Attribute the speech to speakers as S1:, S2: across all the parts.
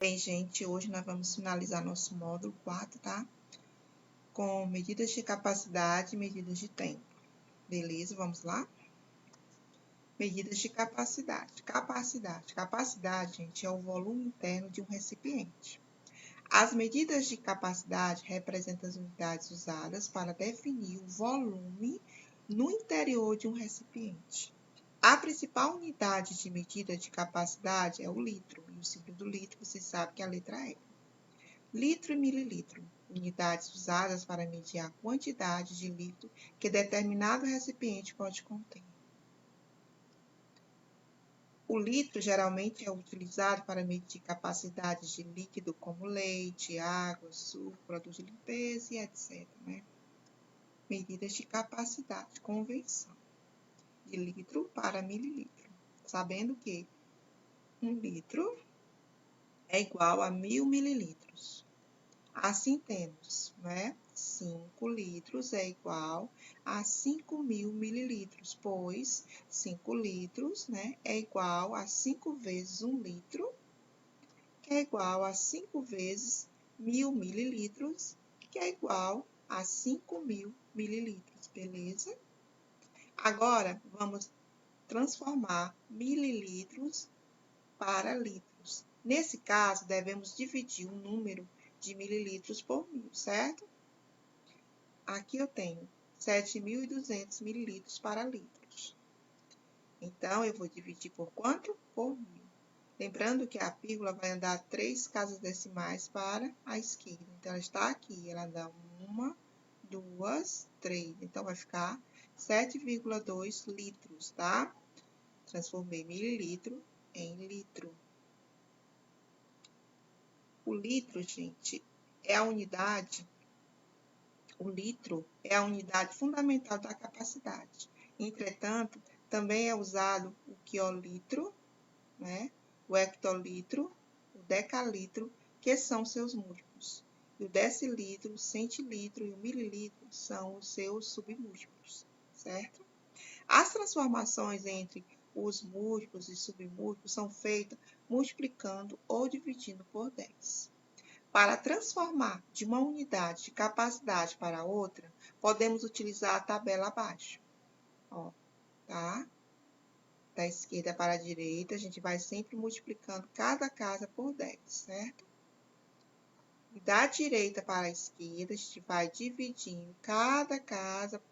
S1: Bem, gente, hoje nós vamos finalizar nosso módulo 4, tá? Com medidas de capacidade e medidas de tempo. Beleza? Vamos lá? Medidas de capacidade. Capacidade, gente, é o volume interno de um recipiente. As medidas de capacidade representam as unidades usadas para definir o volume no interior de um recipiente. A principal unidade de medida de capacidade é o litro. E o símbolo do litro, você sabe que é a letra E. Litro e mililitro, unidades usadas para medir a quantidade de líquido que determinado recipiente pode conter. O litro geralmente é utilizado para medir capacidades de líquido como leite, água, suco, produtos de limpeza e etc. Medidas de capacidade, conversão de litro para mililitro, sabendo que 1 litro é igual a 1000 mililitros. Assim temos, 5 litros é igual a 5.000 mililitros, pois 5 litros, é igual a 5 vezes 1 litro, que é igual a 5 vezes 1000 mililitros, que é igual a 5.000 mililitros, beleza? Agora, vamos transformar mililitros para litros. Nesse caso, devemos dividir o número de mililitros por 1000, certo? Aqui eu tenho 7.200 mililitros para litros. Então, eu vou dividir por quanto? Por 1000. Lembrando que a vírgula vai andar 3 casas decimais para a esquerda. Então, ela está aqui. Ela dá 1, 2, 3. Então, vai ficar 7,2 litros, tá? Transformei mililitro em litro. O litro, gente, é a unidade. O litro é a unidade fundamental da capacidade. Entretanto, também é usado o quiolitro, o hectolitro, o decalitro, que são seus múltiplos. E o decilitro, o centilitro e o mililitro são os seus submúltiplos, certo? As transformações entre os múltiplos e submúltiplos são feitas multiplicando ou dividindo por 10. Para transformar de uma unidade de capacidade para outra, podemos utilizar a tabela abaixo. Ó, tá? Da esquerda para a direita, a gente vai sempre multiplicando cada casa por 10, certo? E da direita para a esquerda, a gente vai dividindo cada casa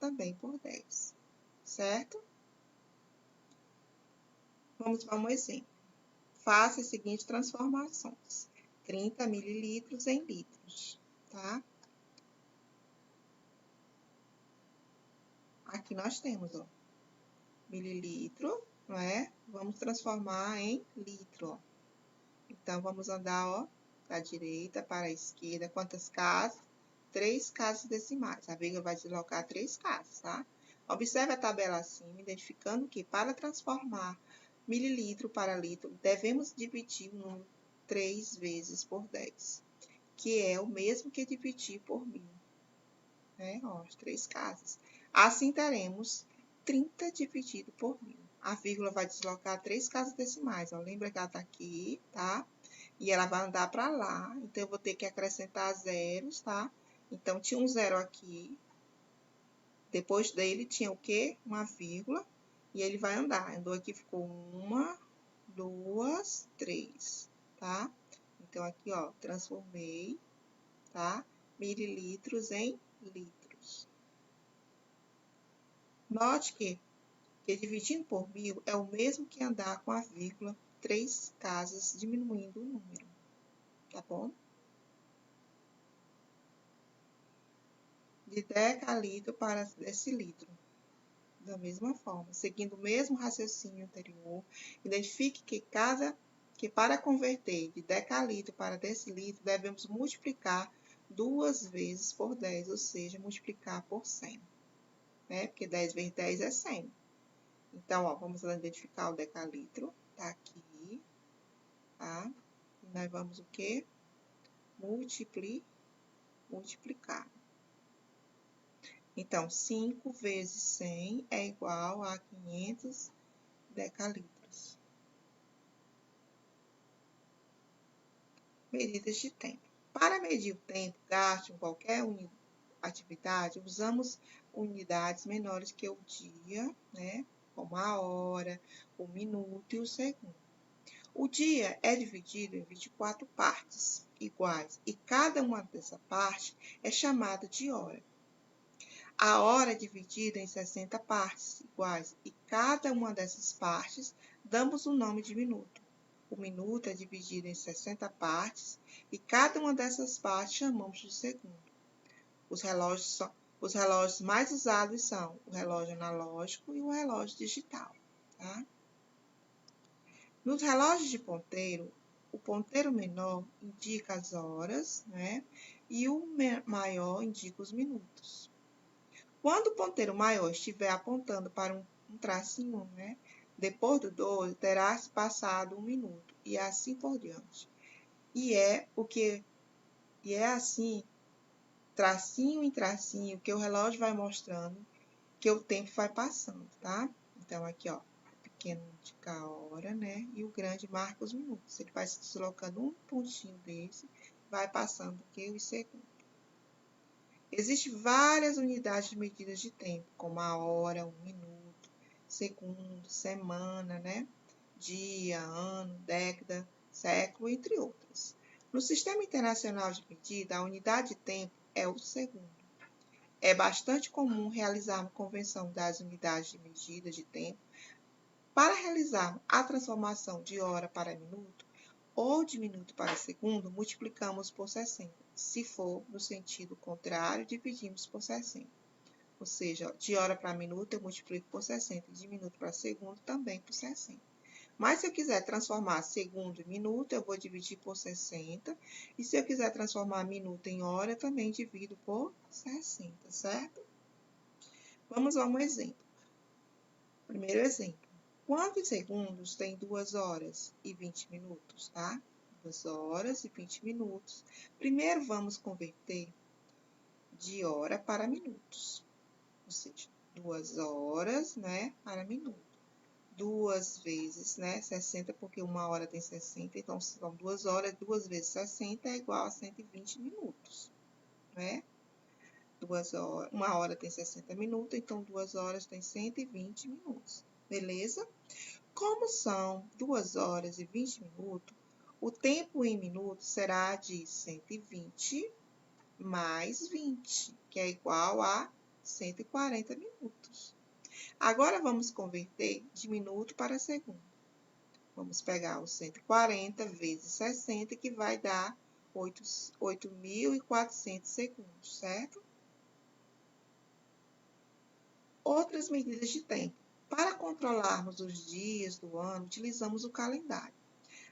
S1: também por 10, certo? Vamos para um exemplo. Faça as seguintes transformações. 30 mililitros em litros, tá? Aqui nós temos, ó, mililitro, Vamos transformar em litro, ó. Então, vamos andar, ó, da direita para a esquerda. Quantas casas? 3 casas decimais. A vírgula vai deslocar 3 casas, tá? Observe a tabela acima, identificando que para transformar mililitro para litro, devemos dividir o número 3 vezes por 10, que é o mesmo que dividir por 1000, Ó, as 3 casas. Assim, teremos 30 dividido por 1000. A vírgula vai deslocar 3 casas decimais, ó. Lembra que ela está aqui, tá? E ela vai andar para lá, então eu vou ter que acrescentar zeros, tá? Então, tinha um zero aqui. Depois dele tinha o quê? Uma vírgula. E ele vai andar. Andou aqui, ficou 1, 2, 3, tá? Então, aqui, ó, transformei, tá? Mililitros em litros. Note que dividindo por 1000 é o mesmo que andar com a vírgula 3 casas, diminuindo o número, tá bom? De decalitro para decilitro. Da mesma forma, seguindo o mesmo raciocínio anterior, identifique que para converter de decalitro para decilitro, devemos multiplicar 2 vezes por 10, ou seja, multiplicar por 100, Porque 10 vezes 10 é 100. Então, ó, vamos identificar o decalitro, tá aqui, tá? E nós vamos o quê? Multiplicar. Então, 5 vezes 100 é igual a 500 decalitros. Medidas de tempo. Para medir o tempo gasto em qualquer atividade, usamos unidades menores que o dia, né? Como a hora, o minuto e o segundo. O dia é dividido em 24 partes iguais e cada uma dessa parte é chamada de hora. A hora é dividida em 60 partes iguais e cada uma dessas partes damos o nome de minuto. O minuto é dividido em 60 partes e cada uma dessas partes chamamos de segundo. Os relógios mais usados são o relógio analógico e o relógio digital. Tá? Nos relógios de ponteiro, o ponteiro menor indica as horas, né? E o maior indica os minutos. Quando o ponteiro maior estiver apontando para um tracinho, né? Depois do 12, terá se passado 1 minuto, e assim por diante. E é assim, tracinho em tracinho, que o relógio vai mostrando que o tempo vai passando, tá? Então, aqui, ó, o pequeno indica a hora, né? E o grande marca os minutos. Ele vai se deslocando um pontinho desse, vai passando o que? Os segundos. Existem várias unidades de medidas de tempo, como a hora, um minuto, segundo, semana, né? Dia, ano, década, século, entre outras. No Sistema Internacional de Medida, a unidade de tempo é o segundo. É bastante comum realizar a conversão das unidades de medida de tempo. Para realizar a transformação de hora para minuto ou de minuto para segundo, multiplicamos por 60. Se for no sentido contrário, dividimos por 60. Ou seja, de hora para minuto eu multiplico por 60, de minuto para segundo também por 60. Mas se eu quiser transformar segundo em minuto, eu vou dividir por 60. E se eu quiser transformar minuto em hora, eu também divido por 60, certo? Vamos a um exemplo. Primeiro exemplo. Quantos segundos tem 2 horas e 20 minutos, tá? 2 horas e 20 minutos. Primeiro vamos converter de hora para minutos. Ou seja, 2 horas, né, para minuto. 2 vezes, né, 60, porque 1 hora tem 60, então são 2 horas, 2 vezes 60 é igual a 120 minutos, né? 1 hora tem 60 minutos, então 2 horas tem 120 minutos, beleza? Como são 2 horas e 20 minutos, o tempo em minutos será de 120 mais 20, que é igual a 140 minutos. Agora, vamos converter de minuto para segundo. Vamos pegar os 140 vezes 60, que vai dar 8.400 segundos, certo? Outras medidas de tempo. Para controlarmos os dias do ano, utilizamos o calendário.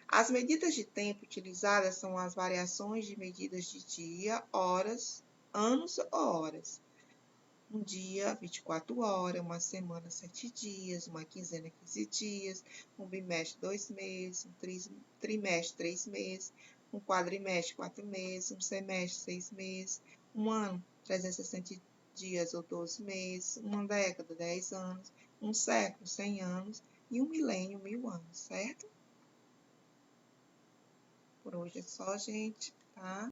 S1: As medidas de tempo utilizadas são as variações de medidas de dia, horas, anos ou horas. Um dia, 24 horas, uma semana, 7 dias, uma quinzena, 15 dias, um bimestre, 2 meses, um trimestre, 3 meses, um quadrimestre, 4 meses, um semestre, 6 meses, um ano, 360 dias ou 12 meses, uma década, 10 anos, um século, 100 anos e um milênio, 1000 anos, certo? Por hoje é só, gente, tá?